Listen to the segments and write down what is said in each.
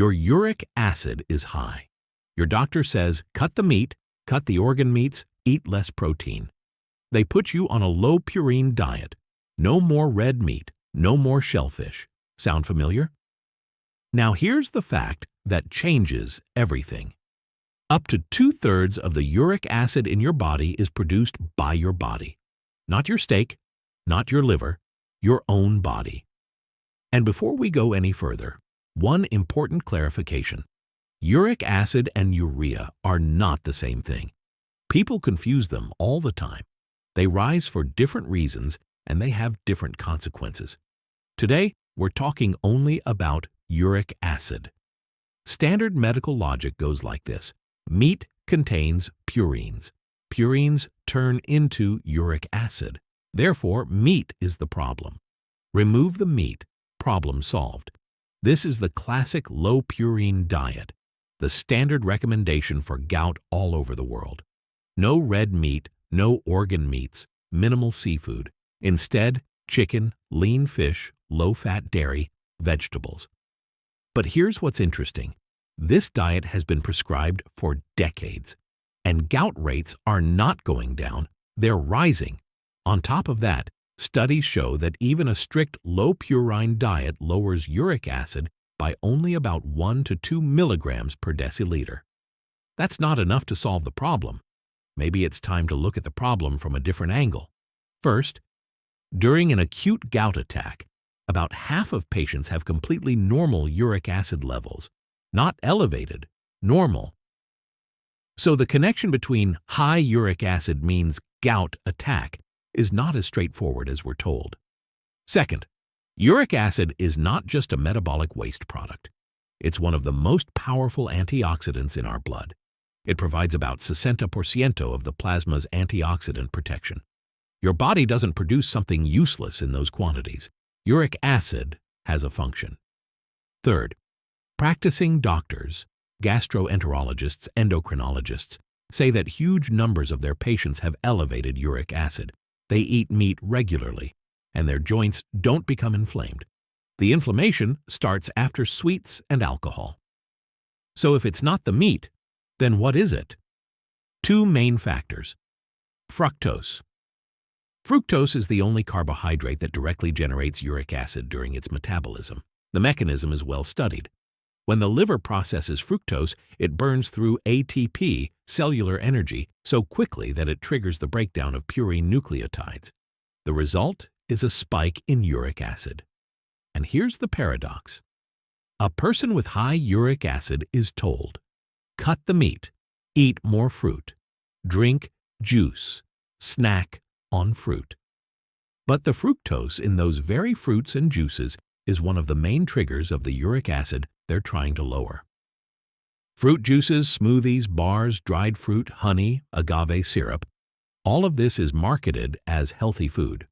Your uric acid is high. Your doctor says, cut the meat, cut the organ meats, eat less protein. They put you on a low-purine diet. No more red meat, no more shellfish. Sound familiar? Now here's the fact that changes everything. Up to 2/3 of the uric acid in your body is produced by your body. Not your steak, not your liver, your own body. And before we go any further, one important clarification. Uric acid and urea are not the same thing. People confuse them all the time. They rise for different reasons and they have different consequences. Today, we're talking only about uric acid. Standard medical logic goes like this. Meat contains purines. Purines turn into uric acid. Therefore, meat is the problem. Remove the meat, problem solved. This is the classic low-purine diet, the standard recommendation for gout all over the world. No red meat, no organ meats, minimal seafood. Instead, chicken, lean fish, low-fat dairy, vegetables. But here's what's interesting. This diet has been prescribed for decades, and gout rates are not going down, they're rising. On top of that, studies show that even a strict low-purine diet lowers uric acid by only about 1 to 2 milligrams per deciliter. That's not enough to solve the problem. Maybe it's time to look at the problem from a different angle. First, during an acute gout attack, about half of patients have completely normal uric acid levels, not elevated, normal. So the connection between high uric acid means gout attack is not as straightforward as we're told. Second, uric acid is not just a metabolic waste product. It's one of the most powerful antioxidants in our blood. It provides about 60% of the plasma's antioxidant protection. Your body doesn't produce something useless in those quantities. Uric acid has a function. Third, practicing doctors, gastroenterologists, endocrinologists say that huge numbers of their patients have elevated uric acid. They eat meat regularly, and their joints don't become inflamed. The inflammation starts after sweets and alcohol. So if it's not the meat, then what is it? Two main factors. Fructose. Fructose is the only carbohydrate that directly generates uric acid during its metabolism. The mechanism is well studied. When the liver processes fructose, it burns through ATP, cellular energy, so quickly that it triggers the breakdown of purine nucleotides. The result is a spike in uric acid. And here's the paradox. A person with high uric acid is told, cut the meat, eat more fruit, drink juice, snack on fruit. But the fructose in those very fruits and juices is one of the main triggers of the uric acid they're trying to lower. Fruit juices, smoothies, bars, dried fruit, honey, agave syrup, all of this is marketed as healthy food.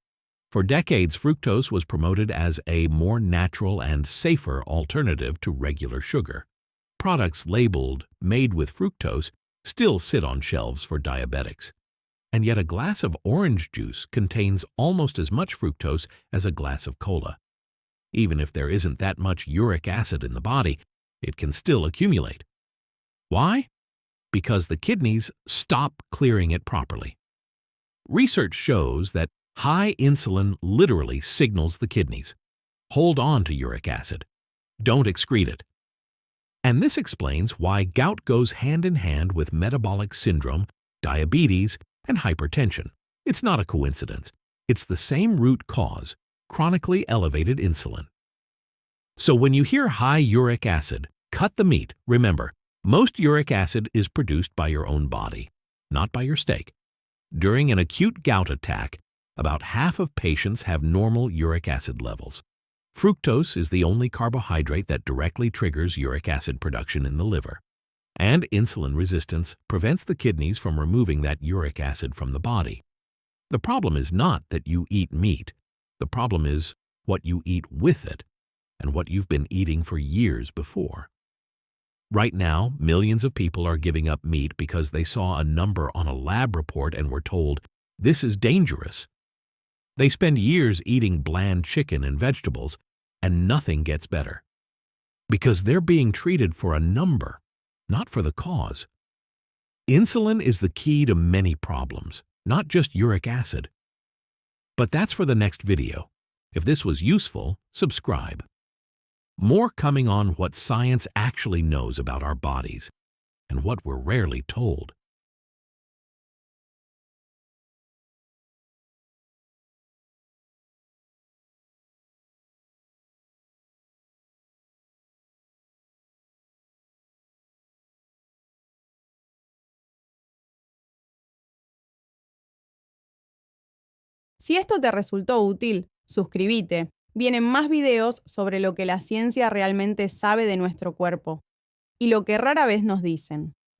For decades, fructose was promoted as a more natural and safer alternative to regular sugar. Products labeled "made with fructose" still sit on shelves for diabetics. And yet a glass of orange juice contains almost as much fructose as a glass of cola. Even if there isn't that much uric acid in the body, it can still accumulate. Why? Because the kidneys stop clearing it properly. Research shows that high insulin literally signals the kidneys. Hold on to uric acid. Don't excrete it. And this explains why gout goes hand in hand with metabolic syndrome, diabetes, and hypertension. It's not a coincidence. It's the same root cause, chronically elevated insulin. So when you hear high uric acid, cut the meat. Remember, most uric acid is produced by your own body, not by your steak. During an acute gout attack, about half of patients have normal uric acid levels. Fructose is the only carbohydrate that directly triggers uric acid production in the liver. And insulin resistance prevents the kidneys from removing that uric acid from the body. The problem is not that you eat meat. The problem is what you eat with it and what you've been eating for years before. Right now, millions of people are giving up meat because they saw a number on a lab report and were told, this is dangerous. They spend years eating bland chicken and vegetables, and nothing gets better. because they're being treated for a number, not for the cause. Insulin is the key to many problems, not just uric acid. But that's for the next video. If this was useful, subscribe. More coming on what science actually knows about our bodies and what we're rarely told. Si esto te resultó útil, suscríbete. Vienen más videos sobre lo que la ciencia realmente sabe de nuestro cuerpo y lo que rara vez nos dicen.